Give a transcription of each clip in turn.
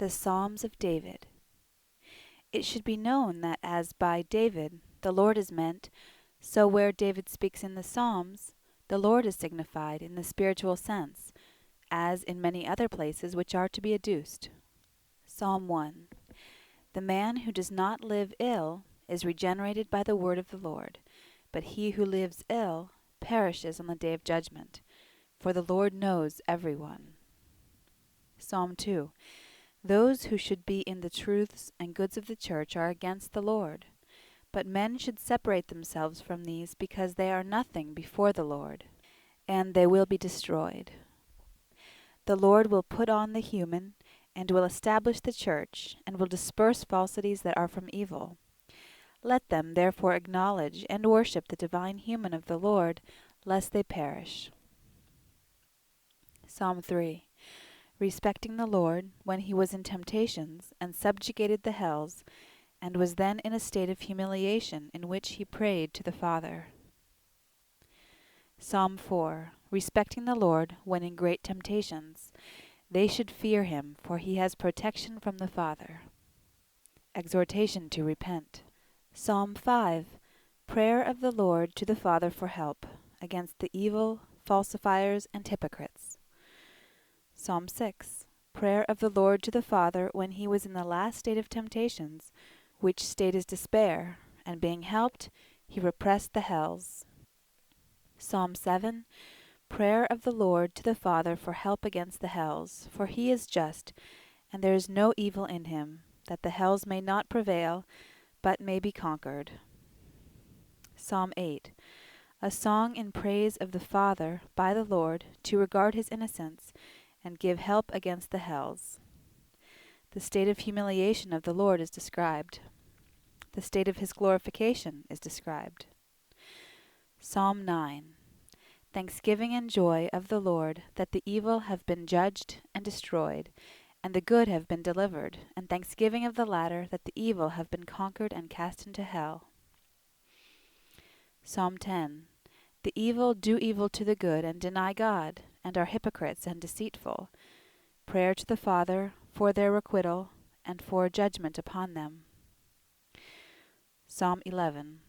The Psalms of David. It should be known that as by David the Lord is meant, so where David speaks in the Psalms, the Lord is signified in the spiritual sense, as in many other places which are to be adduced. Psalm 1. The man who does not live ill is regenerated by the word of the Lord, but he who lives ill perishes on the day of judgment, for the Lord knows every one. Psalm 2. Those who should be in the truths and goods of the church are against the Lord, but men should separate themselves from these because they are nothing before the Lord, and they will be destroyed. The Lord will put on the human, and will establish the church, and will disperse falsities that are from evil. Let them therefore acknowledge and worship the divine human of the Lord, lest they perish. Psalm 3. Respecting the Lord, when he was in temptations, and subjugated the hells, and was then in a state of humiliation, in which he prayed to the Father. Psalm 4. Respecting the Lord, when in great temptations, they should fear him, for he has protection from the Father. Exhortation to repent. Psalm 5. Prayer of the Lord to the Father for help, against the evil, falsifiers, and hypocrites. Psalm 6. Prayer of the Lord to the Father when he was in the last state of temptations, which state is despair, and being helped, he repressed the hells. Psalm 7. Prayer of the Lord to the Father for help against the hells, for he is just, and there is no evil in him, that the hells may not prevail, but may be conquered. Psalm 8. A song in praise of the Father by the Lord, to regard his innocence, and give help against the hells. The state of humiliation of the Lord is described. The state of his glorification is described. Psalm 9. Thanksgiving and joy of the Lord, that the evil have been judged and destroyed, and the good have been delivered, and thanksgiving of the latter, that the evil have been conquered and cast into hell. Psalm 10. The evil do evil to the good, and deny God, and are hypocrites and deceitful. Prayer to the Father for their requital, and for judgment upon them. Psalm 11.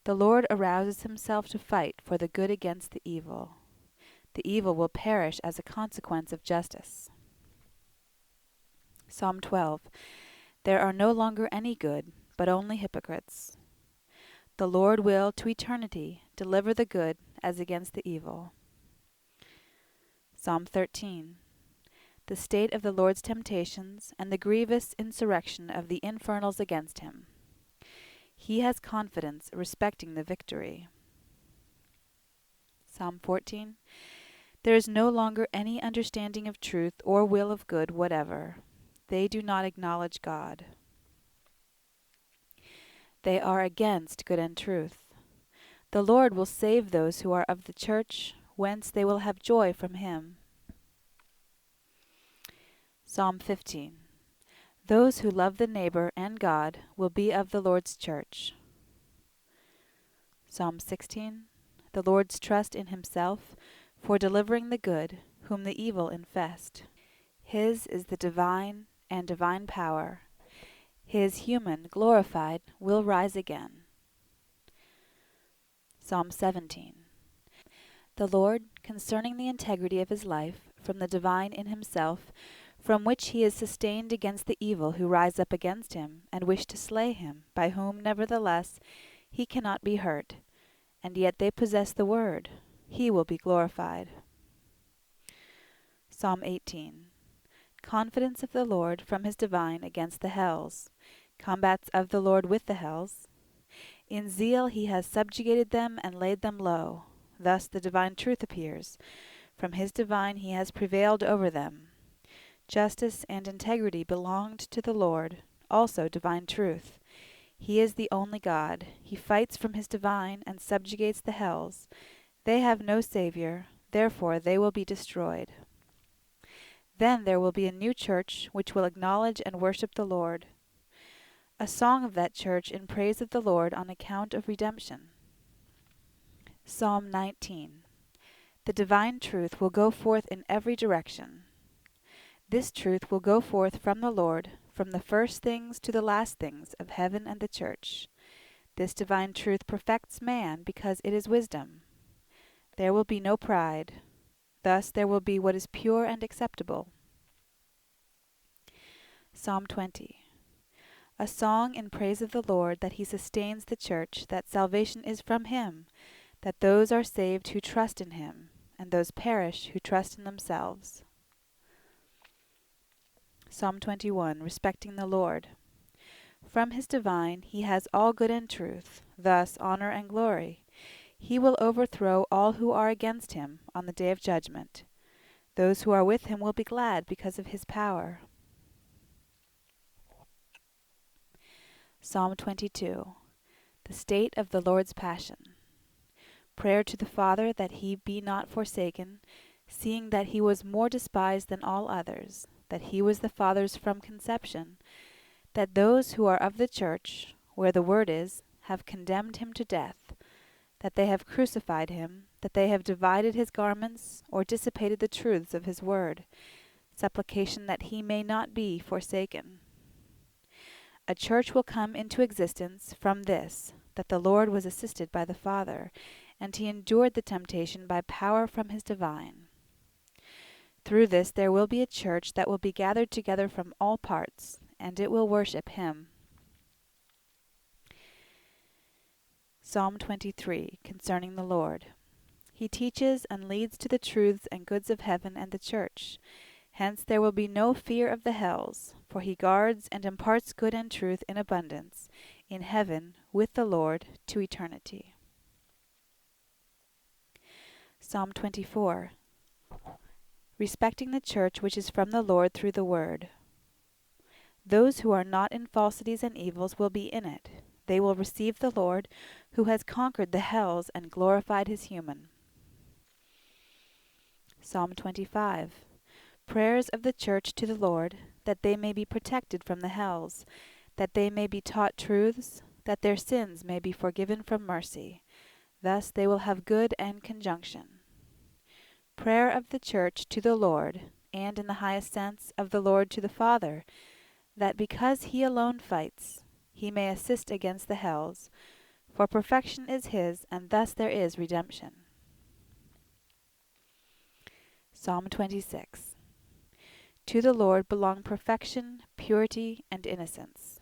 The Lord arouses himself to fight for the good against the evil. The evil will perish as a consequence of justice. Psalm 12. There are no longer any good, but only hypocrites. The Lord will, to eternity, deliver the good as against the evil. Psalm 13. The state of the Lord's temptations, and the grievous insurrection of the infernals against him. He has confidence respecting the victory. Psalm 14. There is no longer any understanding of truth or will of good whatever. They do not acknowledge God. They are against good and truth. The Lord will save those who are of the church, whence they will have joy from him. Psalm 15. Those who love the neighbor and God will be of the Lord's church. Psalm 16. The Lord's trust in himself, for delivering the good, whom the evil infest. His is the divine and divine power. His human, glorified, will rise again. Psalm 17. The Lord, concerning the integrity of his life, from the divine in himself, from which he is sustained against the evil who rise up against him, and wish to slay him, by whom, nevertheless, he cannot be hurt, and yet they possess the word, he will be glorified. Psalm 18. Confidence of the Lord from his divine against the hells. Combats of the Lord with the hells. In zeal he has subjugated them and laid them low. Thus the divine truth appears. From his divine he has prevailed over them. Justice and integrity belonged to the Lord, also divine truth. He is the only God. He fights from his divine and subjugates the hells. They have no Savior, therefore they will be destroyed. Then there will be a new church which will acknowledge and worship the Lord. A song of that church in praise of the Lord on account of redemption. Psalm 19. The divine truth will go forth in every direction. This truth will go forth from the Lord, from the first things to the last things of heaven and the church. This divine truth perfects man, because it is wisdom. There will be no pride. Thus there will be what is pure and acceptable. Psalm 20. A song in praise of the Lord, that he sustains the church, that salvation is from him, that those are saved who trust in him, and those perish who trust in themselves. Psalm 21, respecting the Lord. From his divine he has all good and truth, thus honor and glory. He will overthrow all who are against him on the day of judgment. Those who are with him will be glad because of his power. Psalm 22. The state of the Lord's passion. Prayer to the Father that he be not forsaken, seeing that he was more despised than all others, that he was the Father's from conception, that those who are of the church, where the word is, have condemned him to death, that they have crucified him, that they have divided his garments, or dissipated the truths of his word, supplication that he may not be forsaken. A church will come into existence from this, that the Lord was assisted by the Father, and he endured the temptation by power from his divine. Through this there will be a church that will be gathered together from all parts, and it will worship him. Psalm 23, concerning the Lord. He teaches and leads to the truths and goods of heaven and the church. Hence there will be no fear of the hells, for he guards and imparts good and truth in abundance, in heaven, with the Lord, to eternity. Psalm 24. Respecting the church which is from the Lord through the word. Those who are not in falsities and evils will be in it. They will receive the Lord, who has conquered the hells and glorified his human. Psalm 25. Prayers of the church to the Lord, that they may be protected from the hells, that they may be taught truths, that their sins may be forgiven from mercy. Thus they will have good and conjunction. Prayer of the church to the Lord, and in the highest sense of the Lord to the Father, that because he alone fights, he may assist against the hells, for perfection is his, and thus there is redemption. Psalm 26. To the Lord belong perfection, purity, and innocence.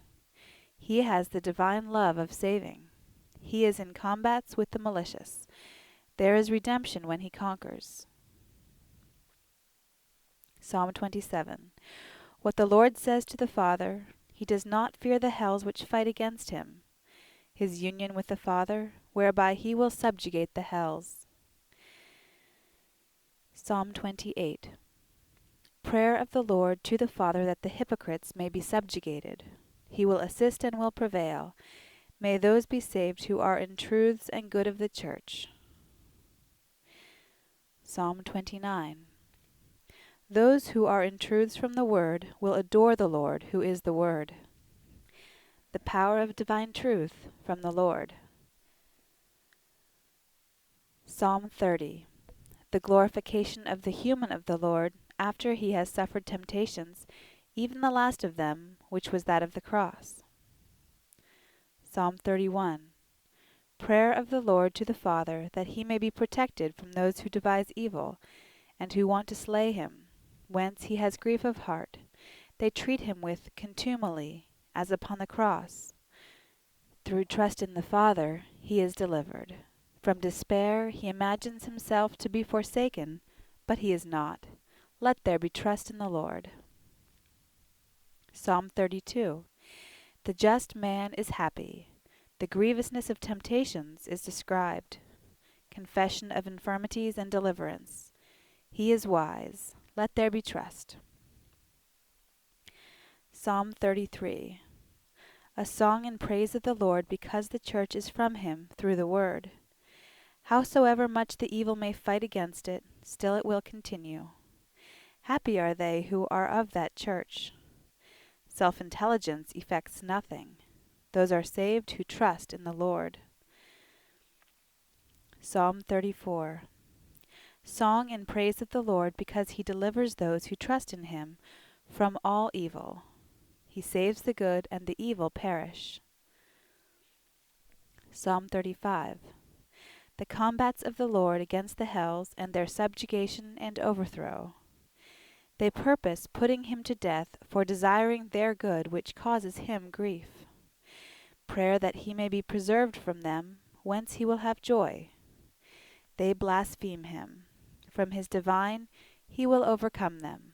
He has the divine love of saving. He is in combats with the malicious. There is redemption when he conquers. Psalm 27. What the Lord says to the Father, he does not fear the hells which fight against him. His union with the Father, whereby he will subjugate the hells. Psalm 28. Prayer of the Lord to the Father that the hypocrites may be subjugated. He will assist and will prevail. May those be saved who are in truths and good of the church. Psalm 29. Those who are in truths from the Word will adore the Lord, who is the Word. The power of divine truth from the Lord. Psalm 30. The glorification of the human of the Lord, after he has suffered temptations, even the last of them, which was that of the cross. Psalm 31. Prayer of the Lord to the Father, that he may be protected from those who devise evil, and who want to slay him, whence he has grief of heart. They treat him with contumely, as upon the cross. Through trust in the Father he is delivered. From despair he imagines himself to be forsaken, but he is not. Let there be trust in the Lord. Psalm 32. The just man is happy. The grievousness of temptations is described. Confession of infirmities and deliverance. He is wise. Let there be trust. Psalm 33. A song in praise of the Lord, because the church is from him through the word. Howsoever much the evil may fight against it, still it will continue. Happy are they who are of that church. Self-intelligence effects nothing. Those are saved who trust in the Lord. Psalm 34. Song in praise of the Lord, because he delivers those who trust in him, from all evil. He saves the good, and the evil perish. Psalm 35. The combats of the Lord against the hells, and their subjugation and overthrow. They purpose putting him to death, for desiring their good, which causes him grief. Prayer that he may be preserved from them, whence he will have joy. They blaspheme him. From his divine he will overcome them.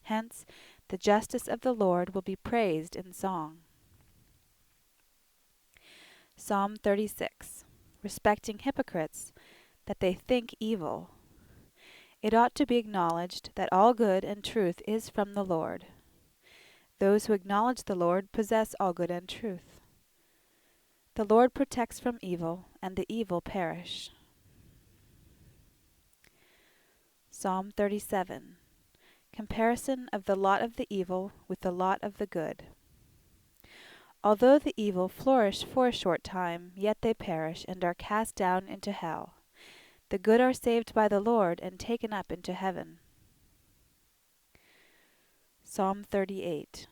Hence the justice of the Lord will be praised in song. Psalm 36. Respecting hypocrites, that they think evil. It ought to be acknowledged that all good and truth is from the Lord. Those who acknowledge the Lord possess all good and truth. The Lord protects from evil, and the evil perish. Psalm 37. Comparison of the lot of the evil with the lot of the good. Although the evil flourish for a short time, yet they perish and are cast down into hell. The good are saved by the Lord and taken up into heaven. Psalm 38.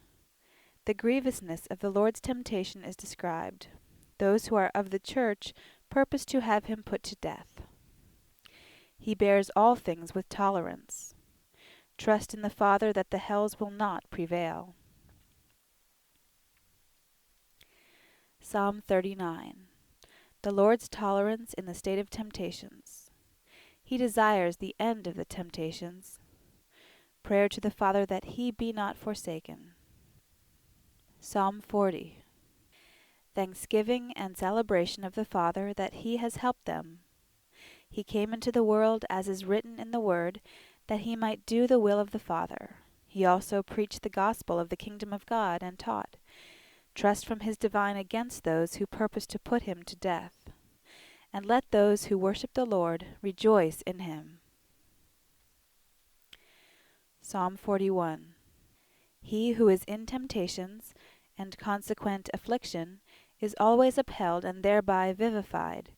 The grievousness of the Lord's temptation is described. Those who are of the church purpose to have him put to death. He bears all things with tolerance. Trust in the Father that the hells will not prevail. Psalm 39. The Lord's tolerance in the state of temptations. He desires the end of the temptations. Prayer to the Father that he be not forsaken. Psalm 40. Thanksgiving and celebration of the Father that he has helped them. He came into the world, as is written in the Word, that he might do the will of the Father. He also preached the gospel of the kingdom of God, and taught, trust from his divine against those who purpose to put him to death. And let those who worship the Lord rejoice in him. Psalm 41. He who is in temptations and consequent affliction is always upheld and thereby vivified.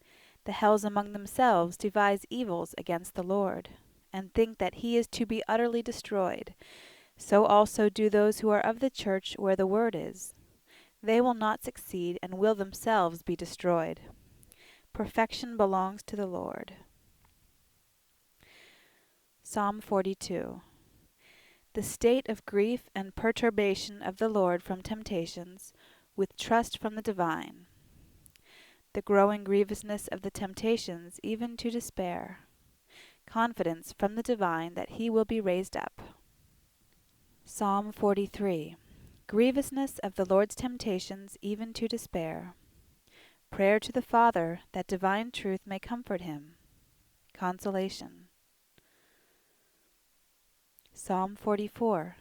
The hells among themselves devise evils against the Lord, and think that he is to be utterly destroyed. So also do those who are of the church where the word is. They will not succeed and will themselves be destroyed. Perfection belongs to the Lord. Psalm 42. The state of grief and perturbation of the Lord from temptations, with trust from the divine. The growing grievousness of the temptations, even to despair. Confidence from the divine that he will be raised up. Psalm 43. Grievousness of the Lord's temptations, even to despair. Prayer to the Father that divine truth may comfort him. Consolation. Psalm 44.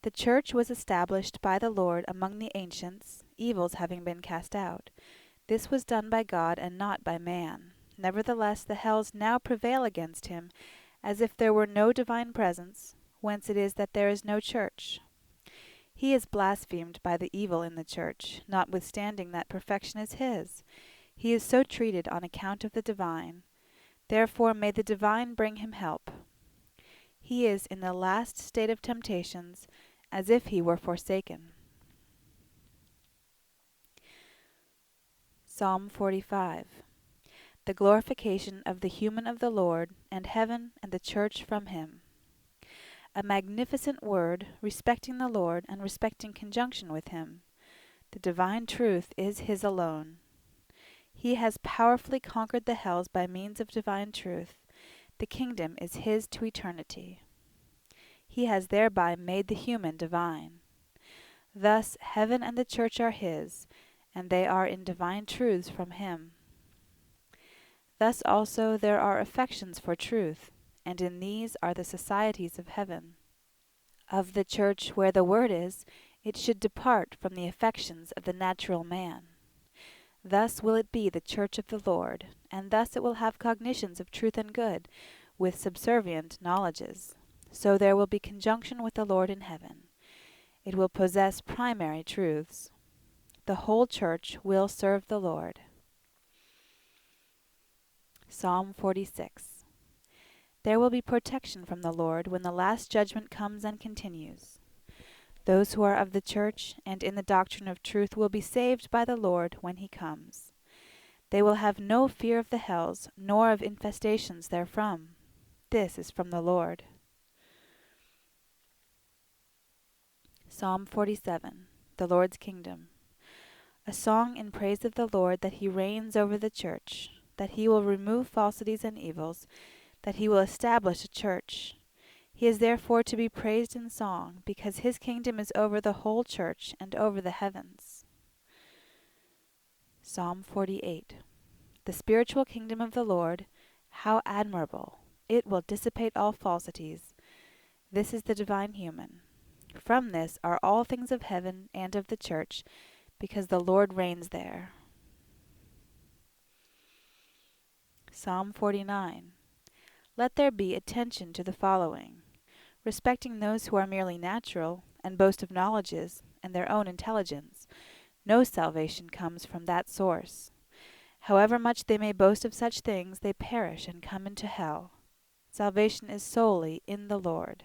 The church was established by the Lord among the ancients, evils having been cast out. This was done by God and not by man. Nevertheless the hells now prevail against him, as if there were no divine presence, whence it is that there is no church. He is blasphemed by the evil in the church, notwithstanding that perfection is his. He is so treated on account of the divine. Therefore may the divine bring him help. He is in the last state of temptations, as if he were forsaken. Psalm 45. The glorification of the human of the Lord, and heaven and the church from him. A magnificent word, respecting the Lord, and respecting conjunction with him. The divine truth is his alone. He has powerfully conquered the hells by means of divine truth. The kingdom is his to eternity. He has thereby made the human divine. Thus heaven and the church are his, and they are in divine truths from him. Thus also there are affections for truth, and in these are the societies of heaven. Of the church where the word is, it should depart from the affections of the natural man. Thus will it be the church of the Lord, and thus it will have cognitions of truth and good, with subservient knowledges. So there will be conjunction with the Lord in heaven. It will possess primary truths. The whole church will serve the Lord. Psalm 46. There will be protection from the Lord when the last judgment comes and continues. Those who are of the church and in the doctrine of truth will be saved by the Lord when he comes. They will have no fear of the hells, nor of infestations therefrom. This is from the Lord. Psalm 47. The Lord's Kingdom. A song in praise of the Lord, that he reigns over the church, that he will remove falsities and evils, that he will establish a church. He is therefore to be praised in song, because his kingdom is over the whole church and over the heavens. Psalm 48. The spiritual kingdom of the Lord, how admirable! It will dissipate all falsities. This is the divine human. From this are all things of heaven and of the church, because the Lord reigns there. Psalm 49. Let there be attention to the following. Respecting those who are merely natural, and boast of knowledges, and their own intelligence, no salvation comes from that source. However much they may boast of such things, they perish and come into hell. Salvation is solely in the Lord.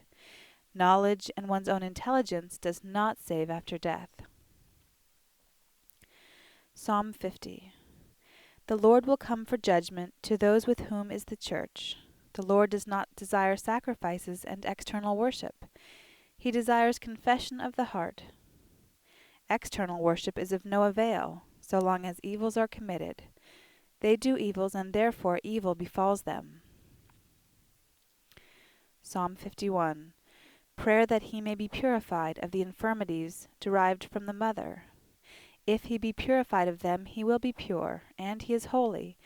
Knowledge and one's own intelligence does not save after death. Psalm 50. The Lord will come for judgment to those with whom is the church. The Lord does not desire sacrifices and external worship. He desires confession of the heart. External worship is of no avail, so long as evils are committed. They do evils, and therefore evil befalls them. Psalm 51. Prayer that he may be purified of the infirmities derived from the mother. If he be purified of them, he will be pure, and he is holy.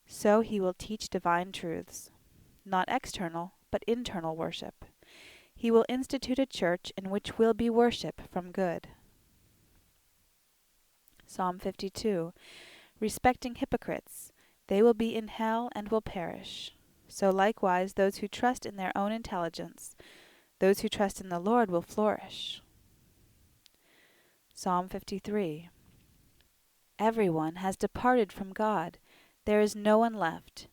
So he will teach divine truths. Not external, but internal worship. He will institute a church in which will be worship from good. Psalm 52. Respecting hypocrites, they will be in hell and will perish. So likewise those who trust in their own intelligence, those who trust in the Lord will flourish. Psalm 53. Everyone has departed from God. There is no one left.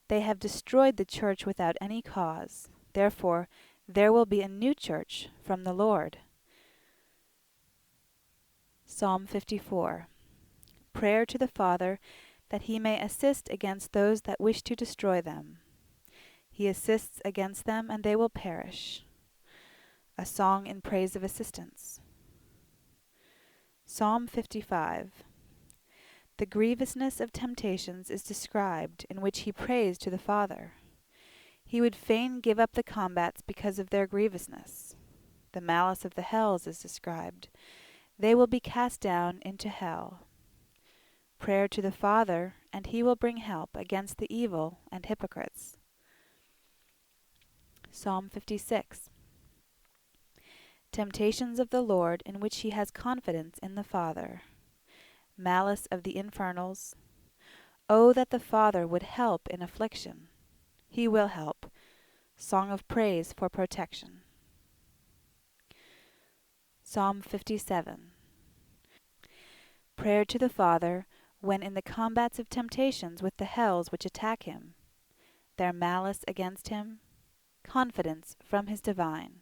They have destroyed the church without any cause. Therefore, there will be a new church from the Lord. Psalm 54. Prayer to the Father, that he may assist against those that wish to destroy them. He assists against them, and they will perish. A song in praise of assistance. Psalm 55. The grievousness of temptations is described, in which he prays to the Father. He would fain give up the combats because of their grievousness. The malice of the hells is described. They will be cast down into hell. Prayer to the Father, and he will bring help against the evil and hypocrites. Psalm 56. Temptations of the Lord, in which he has confidence in the Father. Malice of the infernals. Oh, that the Father would help in affliction. He will help. Song of praise for protection. Psalm 57. Prayer to the Father, when in the combats of temptations with the hells which attack him, their malice against him, confidence from his divine.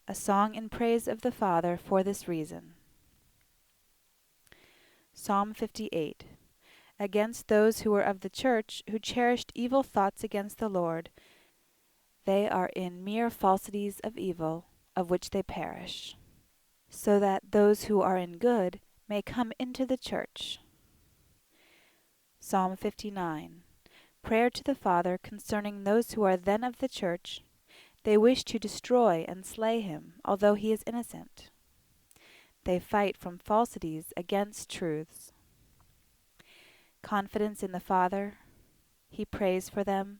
A song in praise of the Father for this reason. Psalm 58. Against those who were of the church, who cherished evil thoughts against the Lord, they are in mere falsities of evil, of which they perish, so that those who are in good may come into the church. Psalm 59. Prayer to the Father concerning those who are then of the church. They wish to destroy and slay him, although he is innocent. They fight from falsities against truths. Confidence in the Father. He prays for them.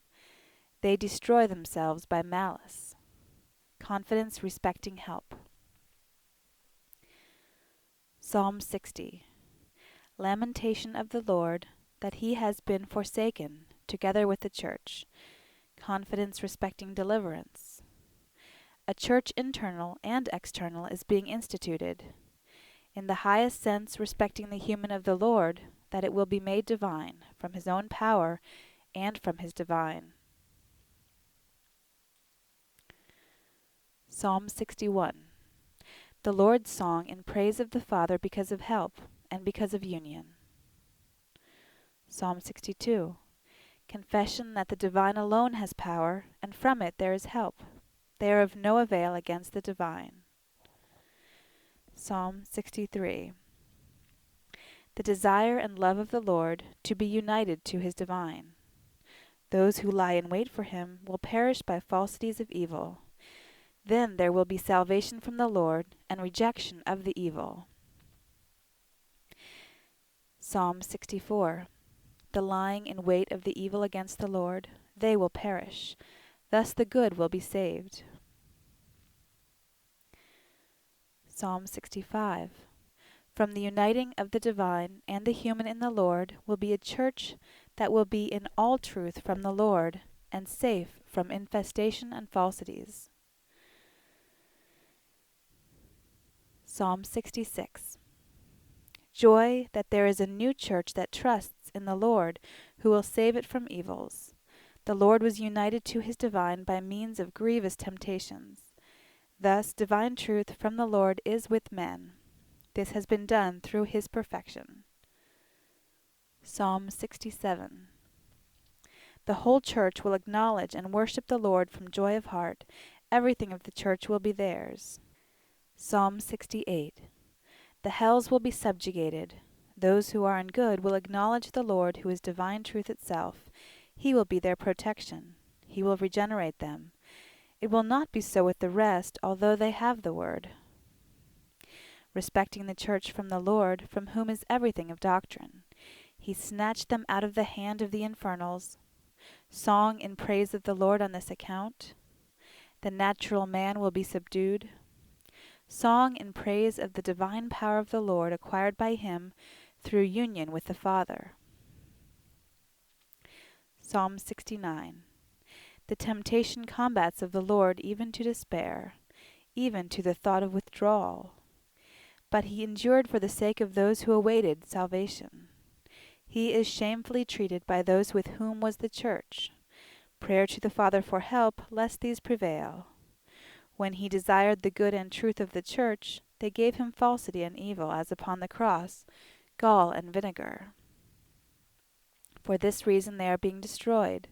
They destroy themselves by malice. Confidence respecting help. Psalm 60. Lamentation of the Lord, that he has been forsaken, together with the church. Confidence respecting deliverance. A church internal and external is being instituted. In the highest sense respecting the human of the Lord, that it will be made divine, from his own power and from his divine. Psalm 61. The Lord's song in praise of the Father because of help and because of union. Psalm 62. Confession that the divine alone has power, and from it there is help. They are of no avail against the divine. Psalm 63. The desire and love of the Lord to be united to his divine. Those who lie in wait for him will perish by falsities of evil. Then there will be salvation from the Lord and rejection of the evil. Psalm 64. The lying in wait of the evil against the Lord, they will perish. Thus the good will be saved. Psalm 65. From the uniting of the divine and the human in the Lord will be a church that will be in all truth from the Lord and safe from infestation and falsities. Psalm 66. Joy that there is a new church that trusts in the Lord, who will save it from evils. The Lord was united to his divine by means of grievous temptations. Thus divine truth from the Lord is with men. This has been done through his perfection. Psalm 67. The whole church will acknowledge and worship the Lord from joy of heart. Everything of the church will be theirs. Psalm 68. The hells will be subjugated. Those who are in good will acknowledge the Lord, who is divine truth itself. He will be their protection. He will regenerate them. It will not be so with the rest, although they have the word. Respecting the church from the Lord, from whom is everything of doctrine. He snatched them out of the hand of the infernals. Song in praise of the Lord on this account. The natural man will be subdued. Song in praise of the divine power of the Lord acquired by him through union with the Father. Psalm 69. The temptation combats of the Lord even to despair, even to the thought of withdrawal. But he endured for the sake of those who awaited salvation. He is shamefully treated by those with whom was the church. Prayer to the Father for help, lest these prevail. When he desired the good and truth of the church, they gave him falsity and evil, as upon the cross, gall and vinegar. For this reason they are being destroyed.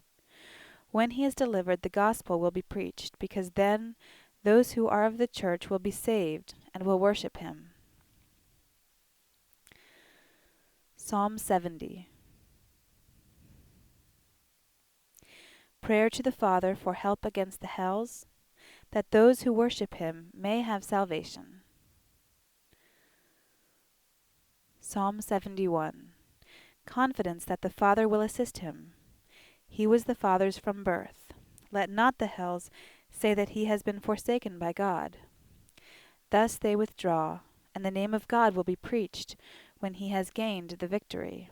When he is delivered, the gospel will be preached, because then those who are of the church will be saved and will worship him. Psalm 70. Prayer to the Father for help against the hells, that those who worship him may have salvation. Psalm 71. Confidence that the Father will assist him. He was the Father's from birth. Let not the hells say that he has been forsaken by God. Thus they withdraw, and the name of God will be preached when he has gained the victory.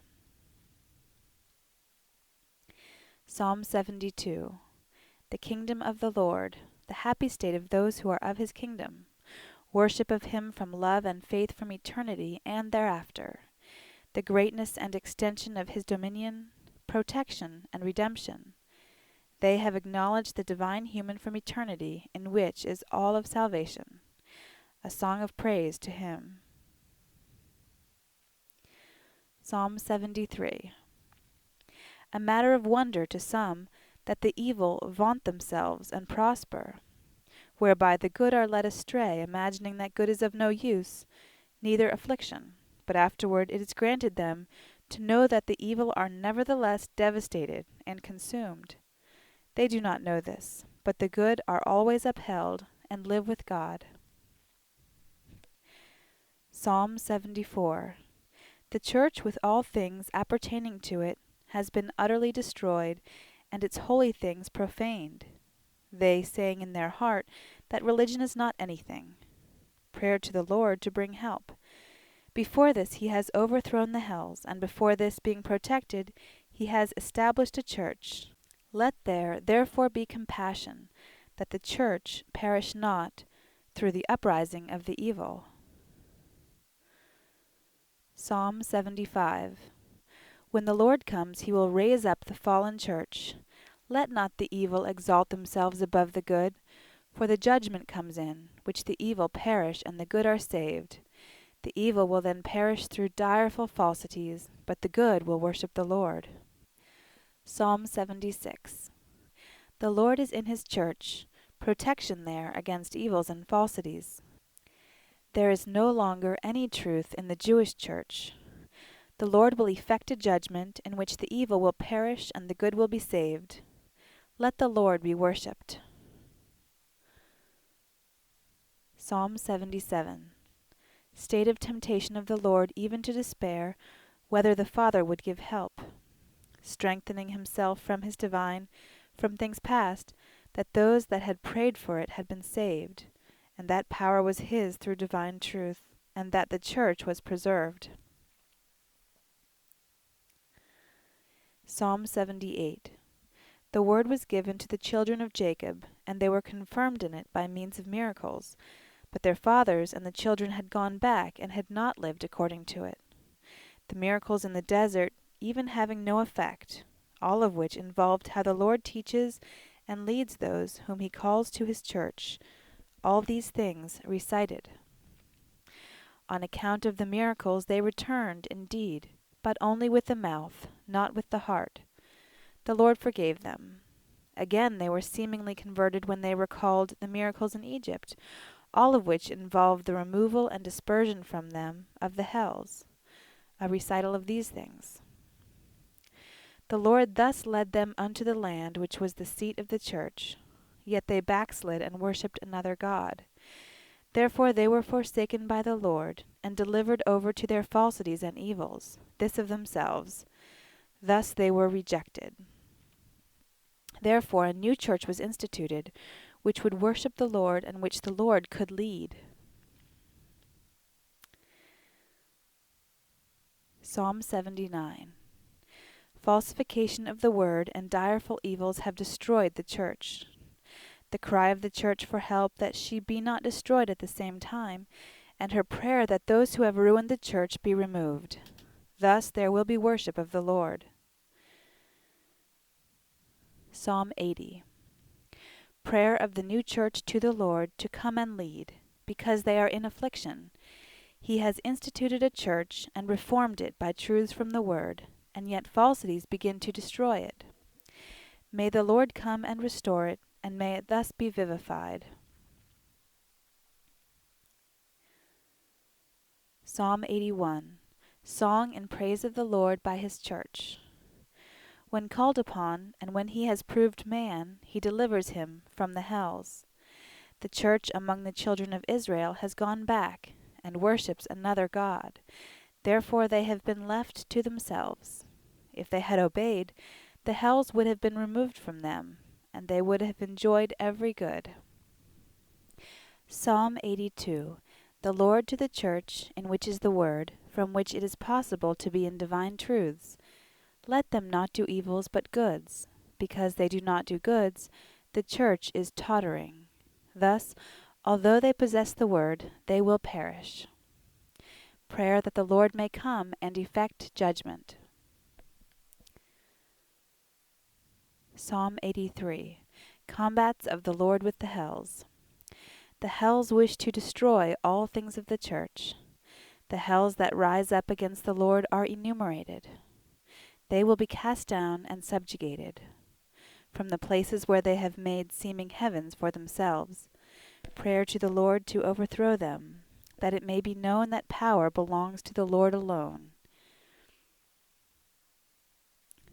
Psalm 72. The kingdom of the Lord, the happy state of those who are of his kingdom, worship of him from love and faith from eternity and thereafter, the greatness and extension of his dominion, protection and redemption. They have acknowledged the divine human from eternity, in which is all of salvation. A song of praise to him. Psalm 73. A matter of wonder to some, that the evil vaunt themselves and prosper, whereby the good are led astray, imagining that good is of no use, neither affliction, but afterward it is granted them to know that the evil are nevertheless devastated and consumed. They do not know this, but the good are always upheld and live with God. Psalm 74. The church with all things appertaining to it has been utterly destroyed, and its holy things profaned. They saying in their heart that religion is not anything. Prayer to the Lord to bring help. Before this he has overthrown the hells, and before this, being protected, he has established a church. Let there therefore be compassion, that the church perish not through the uprising of the evil. Psalm 75. When the Lord comes, he will raise up the fallen church. Let not the evil exalt themselves above the good, For the judgment comes in, which the evil perish and the good are saved. The evil will then perish through direful falsities, but the good will worship the Lord. Psalm 76. The Lord is in his church, protection there against evils and falsities. There is no longer any truth in the Jewish church. The Lord will effect a judgment in which the evil will perish and the good will be saved. Let the Lord be worshipped. Psalm 77. State of temptation of the Lord even to despair, whether the Father would give help. Strengthening himself from his divine, from things past, that those that had prayed for it had been saved, and that power was his through divine truth, and that the church was preserved. Psalm 78. The word was given to the children of Jacob, and they were confirmed in it by means of miracles. But their fathers and the children had gone back and had not lived according to it. The miracles in the desert even having no effect, all of which involved how the Lord teaches and leads those whom he calls to his church, all these things recited. On account of the miracles they returned indeed, but only with the mouth, not with the heart. The Lord forgave them. Again they were seemingly converted when they recalled the miracles in Egypt, all of which involved the removal and dispersion from them of the hells. A recital of these things. The Lord thus led them unto the land which was the seat of the church. Yet they backslid and worshipped another god. Therefore they were forsaken by the Lord, and delivered over to their falsities and evils, this of themselves. Thus they were rejected. Therefore a new church was instituted, which would worship the Lord, and which the Lord could lead. Psalm 79. Falsification of the word and direful evils have destroyed the church. The cry of the church for help that she be not destroyed at the same time, and her prayer that those who have ruined the church be removed. Thus there will be worship of the Lord. Psalm 80. Prayer of the new church to the Lord to come and lead, because they are in affliction. He has instituted a church and reformed it by truths from the word, and yet falsities begin to destroy it. May the Lord come and restore it, and may it thus be vivified. Psalm 81. Song in praise of the Lord by his church. When called upon, and when he has proved man, he delivers him from the hells. The church among the children of Israel has gone back, and worships another god. Therefore they have been left to themselves. If they had obeyed, the hells would have been removed from them, and they would have enjoyed every good. Psalm 82. The Lord to the church, in which is the word, from which it is possible to be in divine truths. Let them not do evils but goods. Because they do not do goods, the church is tottering. Thus, although they possess the word, they will perish. Prayer that the Lord may come and effect judgment. Psalm 83. Combats of the Lord with the hells. The hells wish to destroy all things of the church. The hells that rise up against the Lord are enumerated. They will be cast down and subjugated from the places where they have made seeming heavens for themselves. Prayer to the Lord to overthrow them, that it may be known that power belongs to the Lord alone.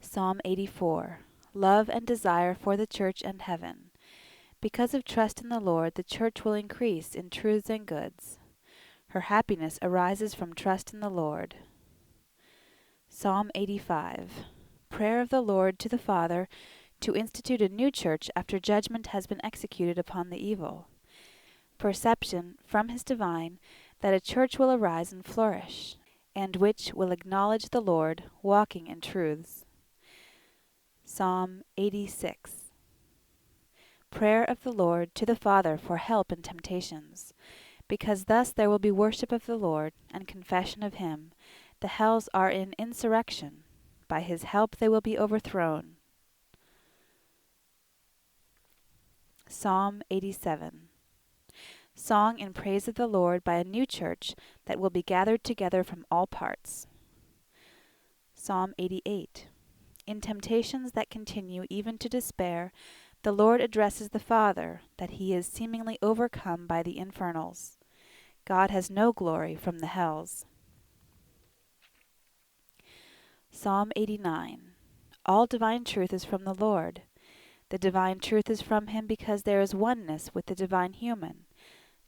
Psalm 84. Love and desire for the church and heaven. Because of trust in the Lord, the church will increase in truths and goods. Her happiness arises from trust in the Lord. Psalm 85. Prayer of the Lord to the Father to institute a new church after judgment has been executed upon the evil. Perception from his divine that a church will arise and flourish, and which will acknowledge the Lord, walking in truths. Psalm 86. Prayer of the Lord to the Father for help in temptations. Because thus there will be worship of the Lord, and confession of him. The hells are in insurrection. By his help they will be overthrown. Psalm 87. Song in praise of the Lord by a new church that will be gathered together from all parts. Psalm 88. In temptations that continue even to despair, the Lord addresses the Father, that he is seemingly overcome by the infernals. God has no glory from the hells. Psalm 89. All divine truth is from the Lord. The divine truth is from him because there is oneness with the divine human.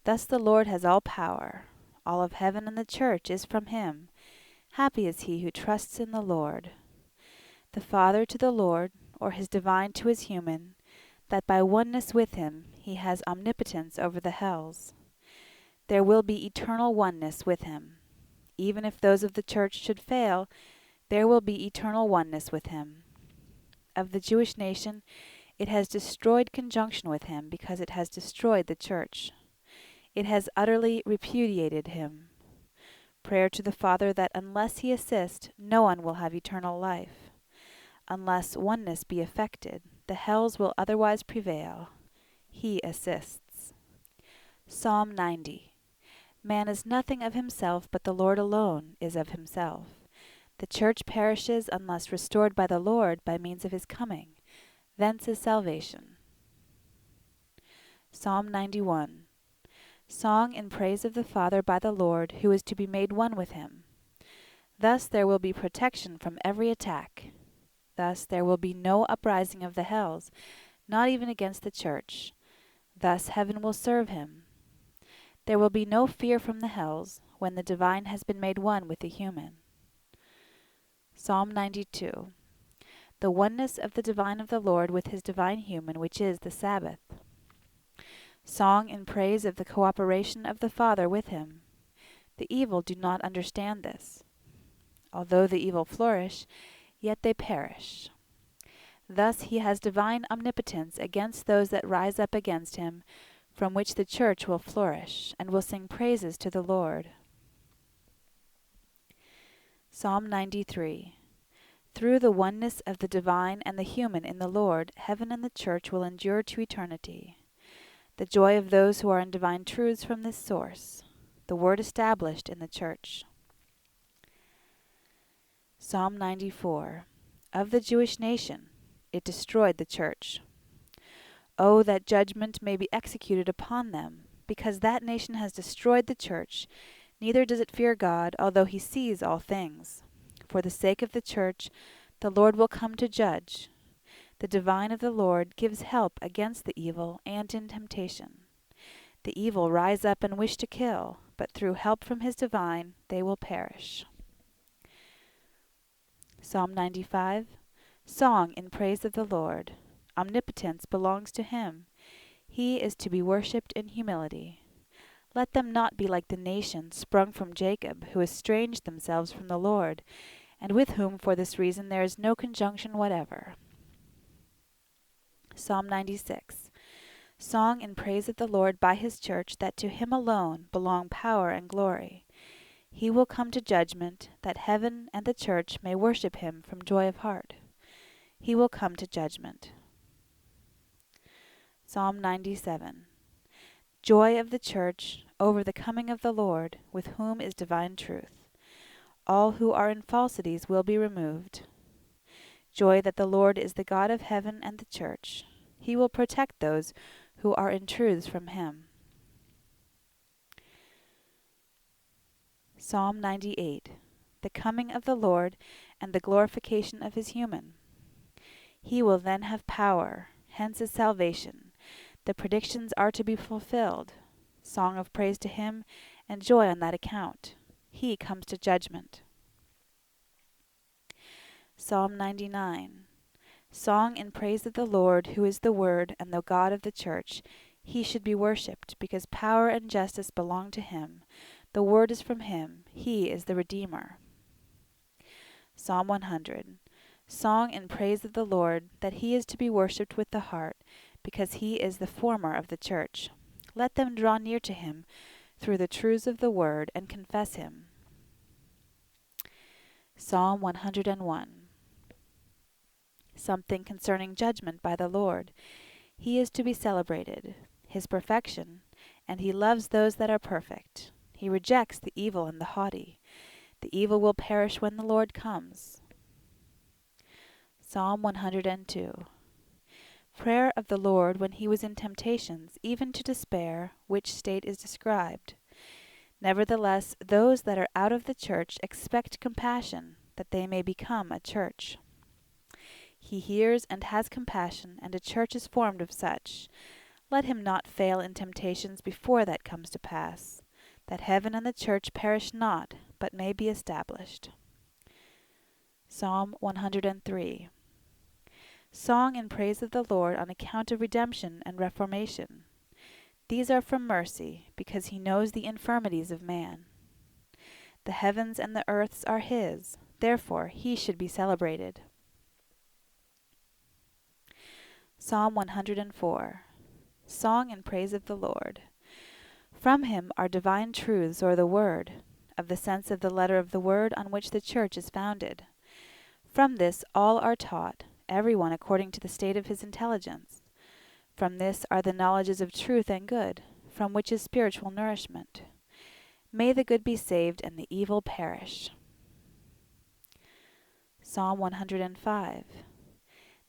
Thus the Lord has all power. All of heaven and the church is from him. Happy is he who trusts in the Lord. The Father to the Lord, or his divine to his human, that by oneness with him he has omnipotence over the hells. There will be eternal oneness with him. Even if those of the church should fail, there will be eternal oneness with him. Of the Jewish nation, it has destroyed conjunction with him because it has destroyed the church. It has utterly repudiated him. Prayer to the Father that unless he assist, no one will have eternal life. Unless oneness be effected, the hells will otherwise prevail. He assists. Psalm 90. Man is nothing of himself, but the Lord alone is of himself. The church perishes unless restored by the Lord by means of his coming. Thence is salvation. Psalm 91. Song in praise of the Father by the Lord, who is to be made one with him. Thus there will be protection from every attack. Thus there will be no uprising of the hells, not even against the church. Thus heaven will serve him. There will be no fear from the hells, when the divine has been made one with the human. Psalm 92. The oneness of the divine of the Lord with his divine human, which is the Sabbath. Song in praise of the cooperation of the Father with him. The evil do not understand this. Although the evil flourish, yet they perish. Thus he has divine omnipotence against those that rise up against him, from which the church will flourish, and will sing praises to the Lord. Psalm 93. Through the oneness of the divine and the human in the Lord, heaven and the church will endure to eternity. The joy of those who are in divine truths from this source, the word established in the church. Psalm 94. Of the Jewish nation, it destroyed the church. Oh, that judgment may be executed upon them, because that nation has destroyed the church, neither does it fear God, although he sees all things. For the sake of the church, the Lord will come to judge. The divine of the Lord gives help against the evil and in temptation. The evil rise up and wish to kill, but through help from his divine they will perish. Psalm 95. Song in praise of the Lord. Omnipotence belongs to him. He is to be worshipped in humility. Let them not be like the nations sprung from Jacob, who estranged themselves from the Lord, and with whom for this reason there is no conjunction whatever. Psalm 96. Song in praise of the Lord by his church, that to him alone belong power and glory. He will come to judgment, that heaven and the church may worship him from joy of heart. He will come to judgment. Psalm 97. Joy of the church over the coming of the Lord, with whom is divine truth. All who are in falsities will be removed. Joy that the Lord is the God of heaven and the church. He will protect those who are in truths from him. Psalm 98. The coming of the Lord and the glorification of his human. He will then have power, hence is salvation. The predictions are to be fulfilled. Song of praise to him, and joy on that account. He comes to judgment. Psalm 99. Song in praise of the Lord, who is the Word and the God of the church. He should be worshipped, because power and justice belong to him. The word is from him. He is the Redeemer. Psalm 100. Song in praise of the Lord, that he is to be worshipped with the heart, because he is the former of the church. Let them draw near to him through the truths of the word, and confess him. Psalm 101. Something concerning judgment by the Lord. He is to be celebrated, his perfection, and he loves those that are perfect. He rejects the evil and the haughty. The evil will perish when the Lord comes. Psalm 102. Prayer of the Lord when he was in temptations, even to despair, which state is described. Nevertheless, those that are out of the church expect compassion, that they may become a church. He hears and has compassion, and a church is formed of such. Let him not fail in temptations before that comes to pass, that heaven and the church perish not, but may be established. Psalm 103. Song in praise of the Lord on account of redemption and reformation. These are from mercy, because he knows the infirmities of man. The heavens and the earths are his, therefore he should be celebrated. Psalm 104. Song in praise of the Lord. From him are divine truths, or the word, of the sense of the letter of the word on which the church is founded. From this all are taught, every one according to the state of his intelligence. From this are the knowledges of truth and good, from which is spiritual nourishment. May the good be saved and the evil perish. Psalm 105.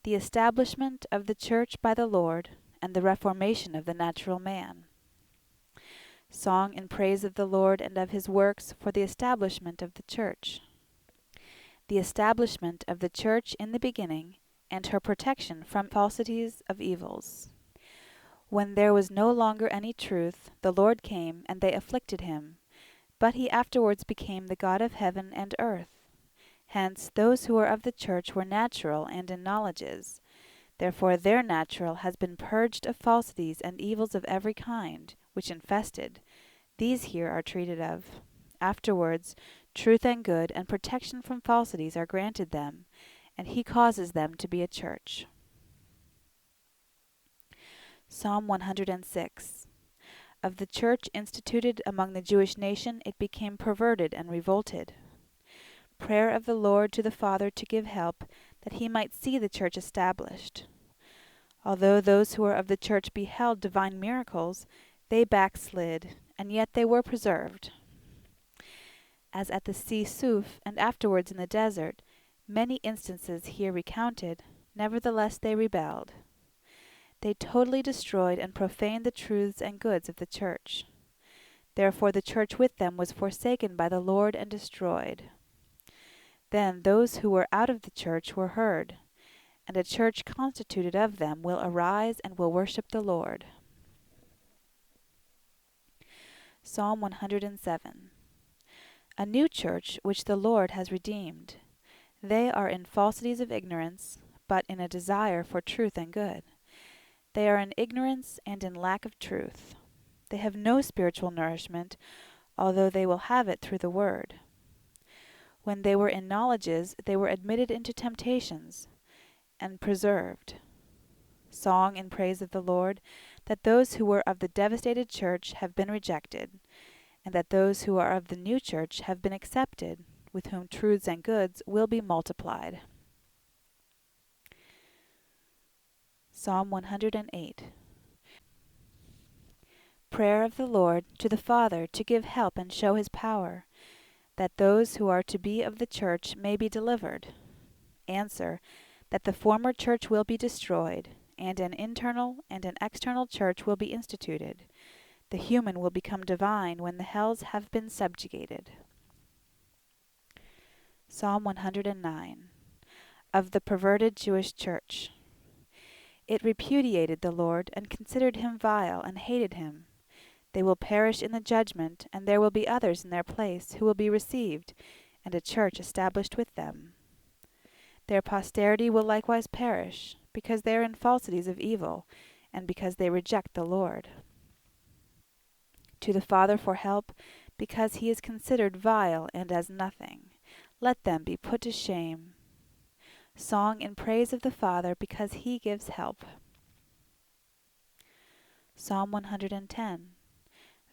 The establishment of the church by the Lord, and the reformation of the natural man. Song in praise of the Lord and of his works for the establishment of the church. The establishment of the church in the beginning, and her protection from falsities of evils. When there was no longer any truth, the Lord came, and they afflicted him. But he afterwards became the God of heaven and earth. Hence those who were of the church were natural and in knowledges. Therefore their natural has been purged of falsities and evils of every kind, which infested. These here are treated of. Afterwards, truth and good and protection from falsities are granted them, and he causes them to be a church. Psalm 106. Of the church instituted among the Jewish nation, it became perverted and revolted. Prayer of the Lord to the Father to give help, that he might see the church established. Although those who were of the church beheld divine miracles, they backslid, and yet they were preserved. As at the sea Suf, and afterwards in the desert, many instances here recounted, nevertheless they rebelled. They totally destroyed and profaned the truths and goods of the church. Therefore the church with them was forsaken by the Lord and destroyed. Then those who were out of the church were heard, and a church constituted of them will arise and will worship the Lord. Psalm 107. A new church which the Lord has redeemed. They are in falsities of ignorance, but in a desire for truth and good. They are in ignorance and in lack of truth. They have no spiritual nourishment, although they will have it through the word. When they were in knowledges, they were admitted into temptations, and preserved. Song in praise of the Lord, that those who were of the devastated church have been rejected, and that those who are of the new church have been accepted, with whom truths and goods will be multiplied. Psalm 108. Prayer of the Lord to the Father to give help and show his power, that those who are to be of the church may be delivered. Answer, that the former church will be destroyed, and an internal and an external church will be instituted. The human will become divine when the hells have been subjugated. Psalm 109. Of the perverted Jewish church. It repudiated the Lord, and considered him vile, and hated him. They will perish in the judgment, and there will be others in their place, who will be received, and a church established with them. Their posterity will likewise perish, because they are in falsities of evil, and because they reject the Lord. To the Father for help, because he is considered vile and as nothing. Let them be put to shame. Song in praise of the Father, because he gives help. Psalm 110.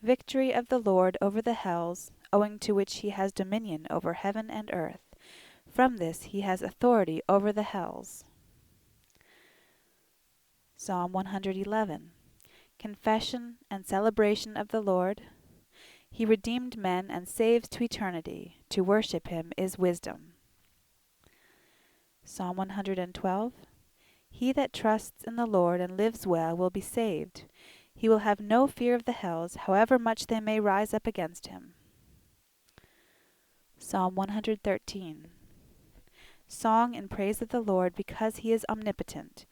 Victory of the Lord over the hells, owing to which he has dominion over heaven and earth. From this he has authority over the hells. Psalm 111. Confession and celebration of the Lord. He redeemed men and saves to eternity. To worship him is wisdom. Psalm 112. He that trusts in the Lord and lives well will be saved. He will have no fear of the hells, however much they may rise up against him. Psalm 113. Song in praise of the Lord, because he is omnipotent,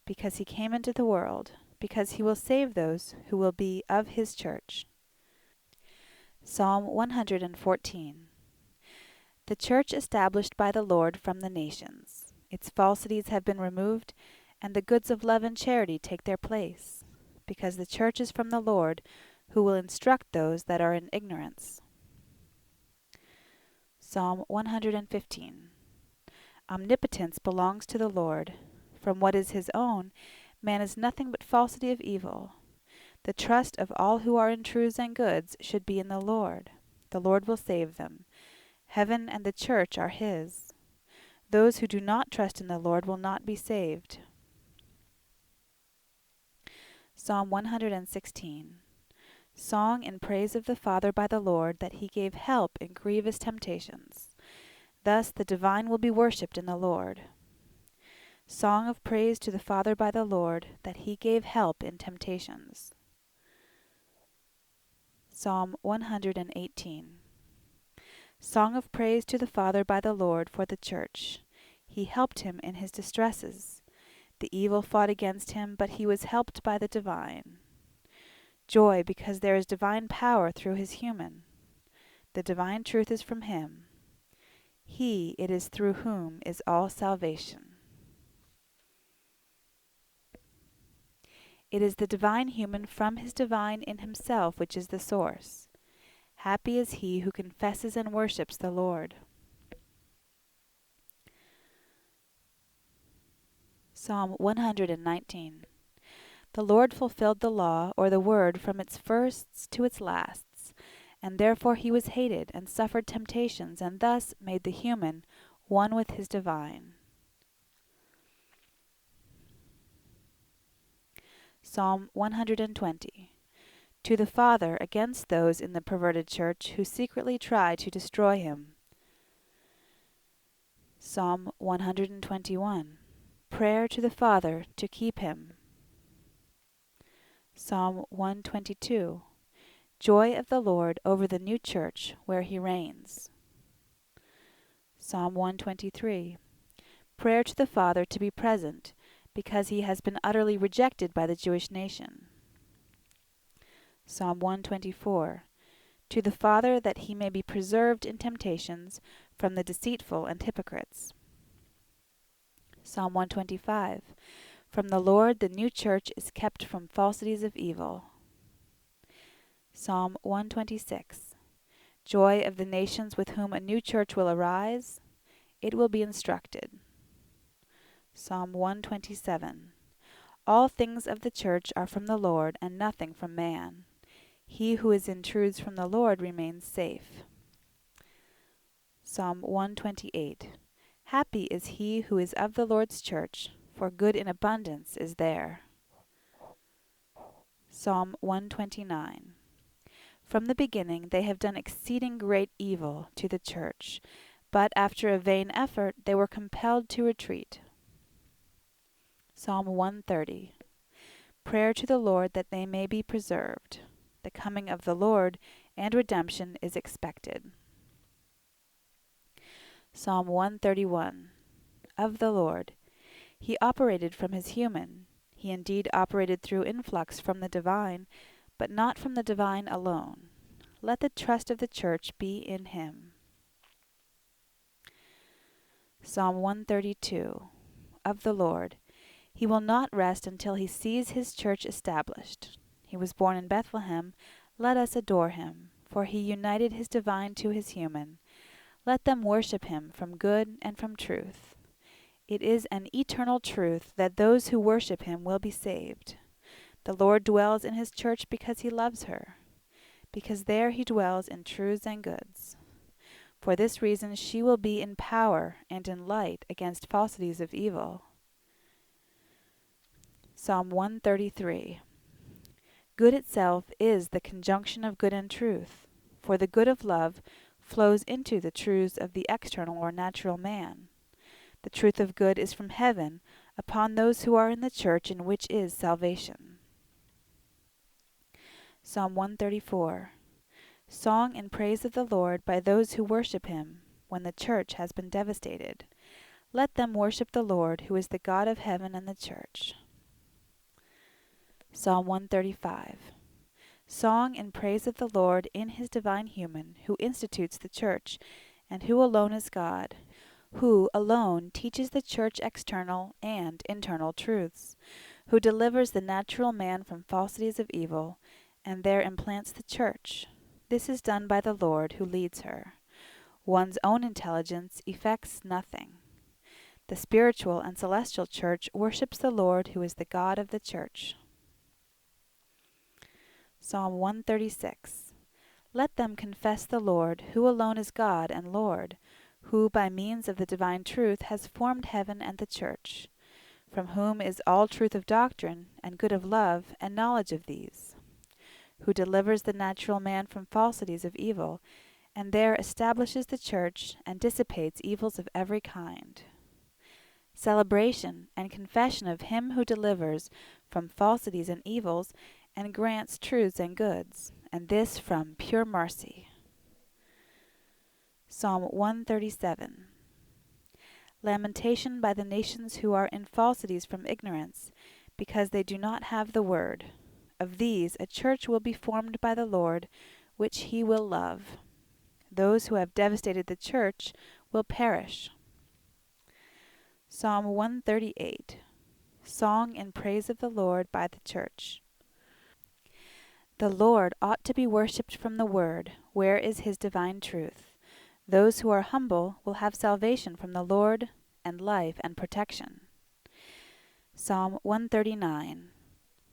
because he came into the world, because he will save those who will be of his church. Psalm 114. The church established by the Lord from the nations. Its falsities have been removed, and the goods of love and charity take their place, because the church is from the Lord, who will instruct those that are in ignorance. Psalm 115. Omnipotence belongs to the Lord. From what is his own, man is nothing but falsity of evil. The trust of all who are in truths and goods should be in the Lord. The Lord will save them. Heaven and the church are his. Those who do not trust in the Lord will not be saved. Psalm 116. Song in praise of the Father by the Lord, that he gave help in grievous temptations. Thus the divine will be worshipped in the Lord. Song of praise to the Father by the Lord, that he gave help in temptations. Psalm 118. Song of praise to the Father by the Lord for the church. He helped him in his distresses. The evil fought against him, but he was helped by the divine. Joy, because there is divine power through his human. The divine truth is from him. He it is through whom is all salvation. It is the divine human from his divine in himself which is the source. Happy is he who confesses and worships the Lord. Psalm 119. The Lord fulfilled the law, or the word, from its firsts to its lasts, and therefore he was hated and suffered temptations, and thus made the human one with his divine. Psalm 120. To the Father against those in the perverted church who secretly try to destroy him. Psalm 121. Prayer to the Father to keep him. Psalm 122. Joy of the Lord over the new church where he reigns. Psalm 123. Prayer to the Father to be present, because he has been utterly rejected by the Jewish nation. Psalm 124. To the Father, that he may be preserved in temptations from the deceitful and hypocrites. Psalm 125. From the Lord the new church is kept from falsities of evil. Psalm 126. Joy of the nations with whom a new church will arise. It will be instructed. Psalm 127. All things of the church are from the Lord, and nothing from man. He who is in truths from the Lord remains safe. Psalm 128. Happy is he who is of the Lord's church, for good in abundance is there. Psalm 129. From the beginning they have done exceeding great evil to the church, but after a vain effort they were compelled to retreat. Psalm 130. Prayer to the Lord that they may be preserved. The coming of the Lord and redemption is expected. Psalm 131. Of the Lord. He operated from his human. He indeed operated through influx from the divine, but not from the divine alone. Let the trust of the church be in him. Psalm 132. Of the Lord. He will not rest until he sees his church established. He was born in Bethlehem. Let us adore him, for he united his divine to his human. Let them worship him from good and from truth. It is an eternal truth that those who worship him will be saved. The Lord dwells in his church because he loves her, because there he dwells in truths and goods. For this reason she will be in power and in light against falsities of evil. Psalm 133. Good itself is the conjunction of good and truth, for the good of love flows into the truths of the external or natural man. The truth of good is from heaven upon those who are in the church, in which is salvation. Psalm 134. Song in praise of the Lord by those who worship him, when the church has been devastated. Let them worship the Lord, who is the God of heaven and the church. Psalm 135. Song in praise of the Lord in his divine human, who institutes the church, and who alone is God, who alone teaches the church external and internal truths, who delivers the natural man from falsities of evil, and there implants the church. This is done by the Lord who leads her. One's own intelligence effects nothing. The spiritual and celestial church worships the Lord who is the God of the church. Psalm 136. Let them confess the Lord, who alone is God and Lord, who by means of the divine truth has formed heaven and the church, from whom is all truth of doctrine, and good of love, and knowledge of these, who delivers the natural man from falsities of evil, and there establishes the church, and dissipates evils of every kind. Celebration and confession of him who delivers from falsities and evils, and grants truths and goods, and this from pure mercy. Psalm 137. Lamentation by the nations who are in falsities from ignorance, because they do not have the word. Of these a church will be formed by the Lord, which he will love. Those who have devastated the church will perish. Psalm 138. Song in praise of the Lord by the church. The Lord ought to be worshipped from the word, where is his divine truth. Those who are humble will have salvation from the Lord, and life and protection. Psalm 139.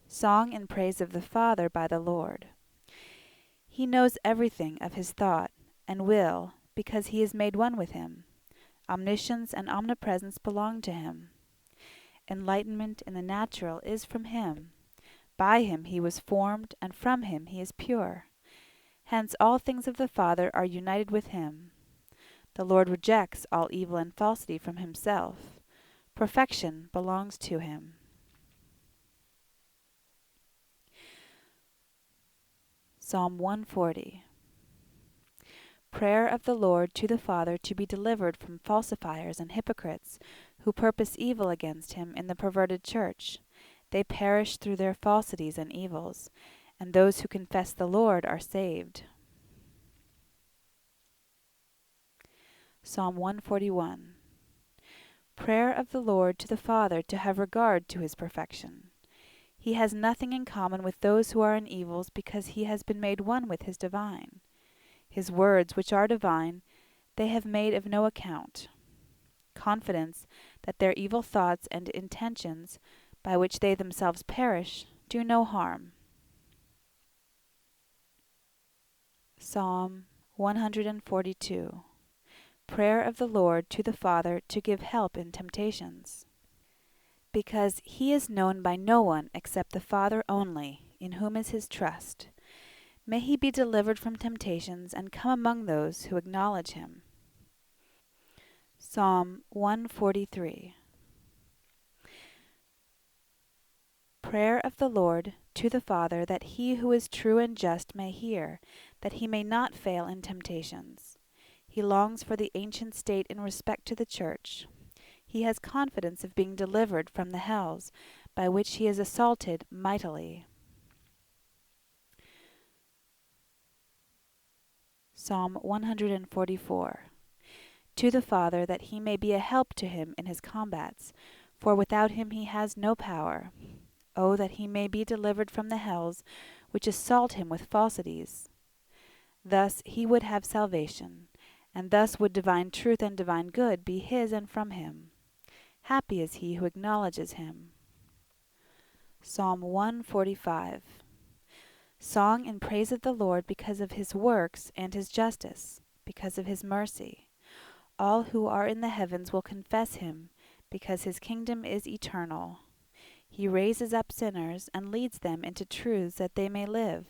Song in praise of the Father by the Lord. He knows everything of his thought and will, because he is made one with him. Omniscience and omnipresence belong to him. Enlightenment in the natural is from him. By him he was formed, and from him he is pure. Hence all things of the Father are united with him. The Lord rejects all evil and falsity from himself. Perfection belongs to him. Psalm 140. Prayer of the Lord to the Father to be delivered from falsifiers and hypocrites, who purpose evil against him in the perverted church. They perish through their falsities and evils, and those who confess the Lord are saved. Psalm 141. Prayer of the Lord to the Father to have regard to his perfection. He has nothing in common with those who are in evils, because he has been made one with his divine. His words, which are divine, they have made of no account. Confidence that their evil thoughts and intentions, by which they themselves perish, do no harm. Psalm 142. Prayer of the Lord to the Father to give help in temptations. Because he is known by no one except the Father only, in whom is his trust. May he be delivered from temptations, and come among those who acknowledge him. Psalm 143. Prayer of the Lord to the Father, that he who is true and just may hear, that he may not fail in temptations. He longs for the ancient state in respect to the church. He has confidence of being delivered from the hells, by which he is assaulted mightily. Psalm 144. To the Father, that he may be a help to him in his combats, for without him he has no power. Oh, that he may be delivered from the hells, which assault him with falsities. Thus he would have salvation, and thus would divine truth and divine good be his and from him. Happy is he who acknowledges him. Psalm 145. Song in praise of the Lord because of his works and his justice, because of his mercy. All who are in the heavens will confess him, because his kingdom is eternal. He raises up sinners and leads them into truths that they may live.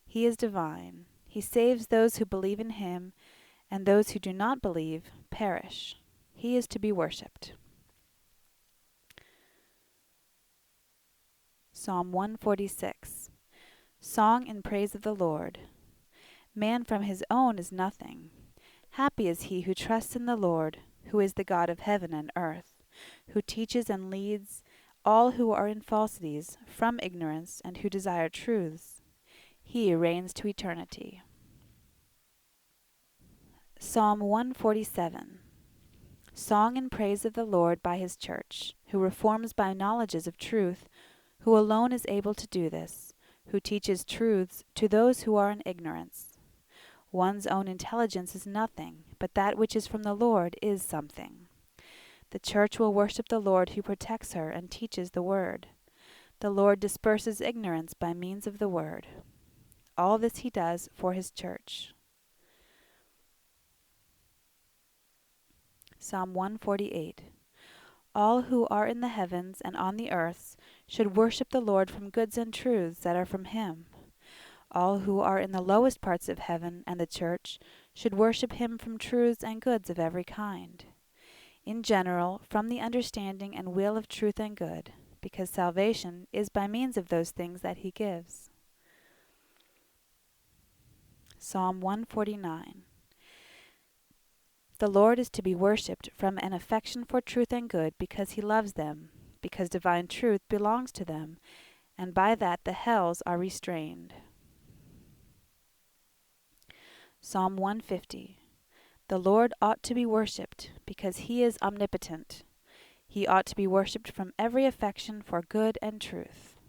He is divine. He saves those who believe in him, and those who do not believe perish. He is to be worshipped. Psalm 146. Song in praise of the Lord. Man from his own is nothing. Happy is he who trusts in the Lord, who is the God of heaven and earth, who teaches and leads all who are in falsities from ignorance and who desire truths. He reigns to eternity. Psalm 147. Song in praise of the Lord by his church, who reforms by knowledges of truth, who alone is able to do this, who teaches truths to those who are in ignorance. One's own intelligence is nothing, but that which is from the Lord is something. The church will worship the Lord who protects her and teaches the word. The Lord disperses ignorance by means of the word. All this he does for his church. Psalm 148. All who are in the heavens and on the earths should worship the Lord from goods and truths that are from him. All who are in the lowest parts of heaven and the church should worship him from truths and goods of every kind. In general, from the understanding and will of truth and good, because salvation is by means of those things that he gives. Psalm 149. The Lord is to be worshipped from an affection for truth and good, because he loves them, because divine truth belongs to them, and by that the hells are restrained. Psalm 150. The Lord ought to be worshipped, because he is omnipotent. He ought to be worshipped from every affection for good and truth.